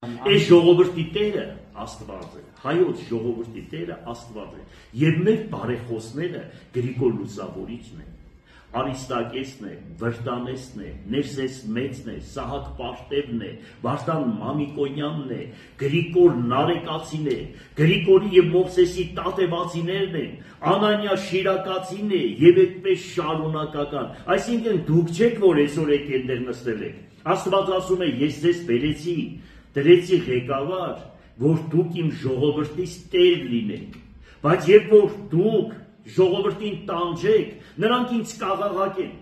Այս ժողովրդի տերը Աստված է, հայոց ժողովրդի տերը Աստված է, եւ մեր բարեխոսները Գրիգոր Լուսավորիչն են, Արիստակեսն է, Վրտանեսն է, Ներսես Մեծն է, Սահակ Պարտևն է, Վարդան Մամիկոնյանն է, Գրիգոր Նարեկացին է, Գրիգորի եւ Մովսեսի տատեվածիներն են, Անանիա Շիրակացին է եւ այդպես շարունակական։ Այսինքն դուք չեք, որ այսօր եկել դեր նստել եք։ Աստված ասում է, ես ձեզ բերեցի, դրեցի ղեկավար, որ դուք իմ ժողովրդից տեր լինեք, բայց երբ որ դուք ժողովրդին տանջեք, նրանք ինձ կաղաղակեն,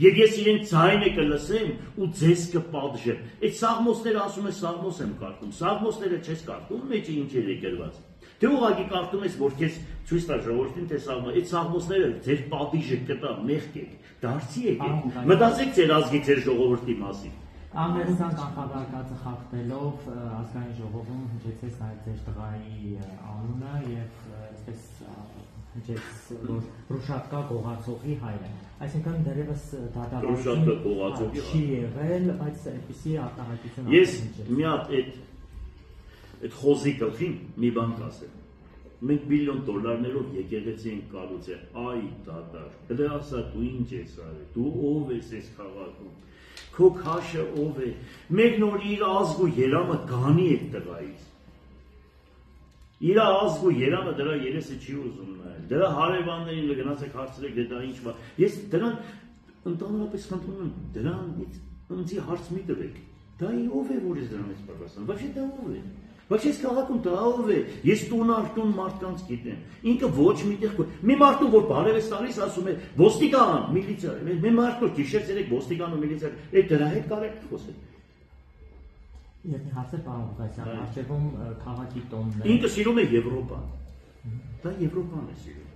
եւ ես իրենց ձայնը կլսեմ ու ձեզ կպատժեմ։ Այդ Սաղմոսները ասում է, Սաղմոս եմ կարդում, Սաղմոսները չես կարդում, մեջը ինչեր է գրված։ Դե ուղղակի կարդում ես, որ քեզ ցույց տա ժողովրդին, թե Սաղմոս, այդ Սաղմոսները ձեր պատիժը կտա, մեղք եք, դարձի եք, մտածեք ձեր ազգի, ձեր ժողովրդի մասին։ Ամերիկան կանխավարկածը խախտելով ազգային ժողովում հնչեցեց նաև ձեր տղայի անունը եւ այսպես հնչեց որ Ռուշատկա գողացողի հայրը, այսինքն դերևս դատավարություն չի եղել, բայց այդպիսի արտահայտություն ես մի հատ այդ խոզի գլխին մի բան կասեմ, մենք $1 միլիոն եկեղեցի ենք կառուցել, այ դատար, դե ասա դու ինչ ես արել, դու ով ես այս քաղաքում, քո քաշը ով է, մեր նոր իր ազգ ու երամը գանի է տղայից, իր ազգ ու երամը դրա երեսը չի ուզում նայել, դրա հարևաններին գնացեք հարցրեք, դե դա ինչ բան, ես դրան ընդհանրապես խնդրում եմ, դրանից ինձի հարց մի տվեք, դա ով է, որ ես դրանից պատասխան, ոչ դա ով է, ոչ ես քաղաքում դա ով է, ես տուն մարդկանց գիտեմ, ինքը ոչ միտեղ, մի մարդու, որ բարև ես տալիս, ասում է, ոստիկան, միլիցիա, մի մարդու, գիշեր ցերեկ ոստիկան ու միլիցիա, դրա հետ կարեք խոսել։ Եվ մի հարց է պարոն Ղուկասյան, արժևում քաղաքի տոնն է։ Ինքը սիրում է Եվրոպան, դա Եվրոպան է սիրում,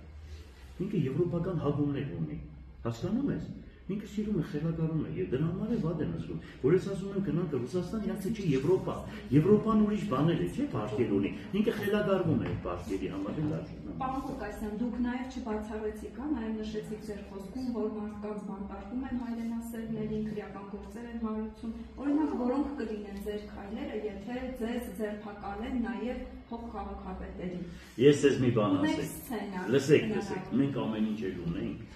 ինքը եվրոպական հագումներ ունի, հասկանում ես, ինքը սիրում է խելագարում է եւ դրա համար է վատ են ասում, որ ես ասում եմ գնանք Ռուսաստան, իրանց չի Եվրոպա, Եվրոպան ուրիշ բաներ է, չէ՞, բարգեր ունի, ինքը խելագարվում է բարգերի համար էլ արժան։ Պարոն Ղուկասյան, դուք նաեւ չբացառեցիք, նաեւ նշեցիք ձեր խոսքում, որ մարդկանց բանտարկում են հայրենասերներին, քրեական գործեր են հարուցում, օրինակ որոնք կլինեն ձեր քայլերը, եթե ձեզ ձերբակալեն նաեւ փոխքաղաքապետերին։ Ես ձեզ մի բան ասեմ։ Լսեք, մենք ամեն ինչ էլ ունենք,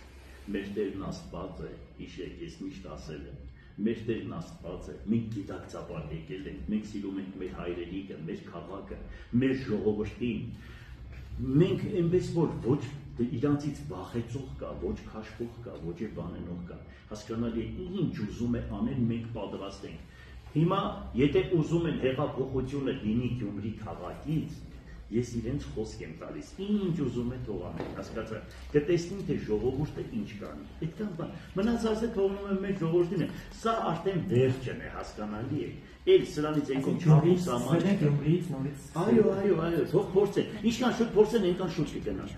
մեր Տերն Աստված է, հիշեք, ես միշտ ասել եմ, մեր Տերն Աստված է, մենք գիտակցաբար եկել ենք, մենք սիրում ենք մեր հայրենիքը, մեր քաղաքը, մեր ժողովրդին, մենք այնպես որ ոչ իրանցից վախեցող կա, ոչ քաշվող կա, ոչ բանենող կա, հասկանալի է, ինչ ուզում է անել, մենք պատրաստ ենք։ Հիմա, եթե ուզում են հեղափոխությունը լինի Գյումրի քաղաքից, ես իրենց խոսք եմ տալիս, ինչ ուզում է թող անեն, հասկացա, կտեսնի թե ժողովուրդը ինչ կանի, այդքան բան, մնացածը թողնում եմ մեր ժողովրդին է, սա արդեն վերջն է, հասկանալի է, էլ սրանից այնքան չարում սաման, այո, թող փորձեն, ինչքան շուտ փորձեն, այնքան շուտ կգնան,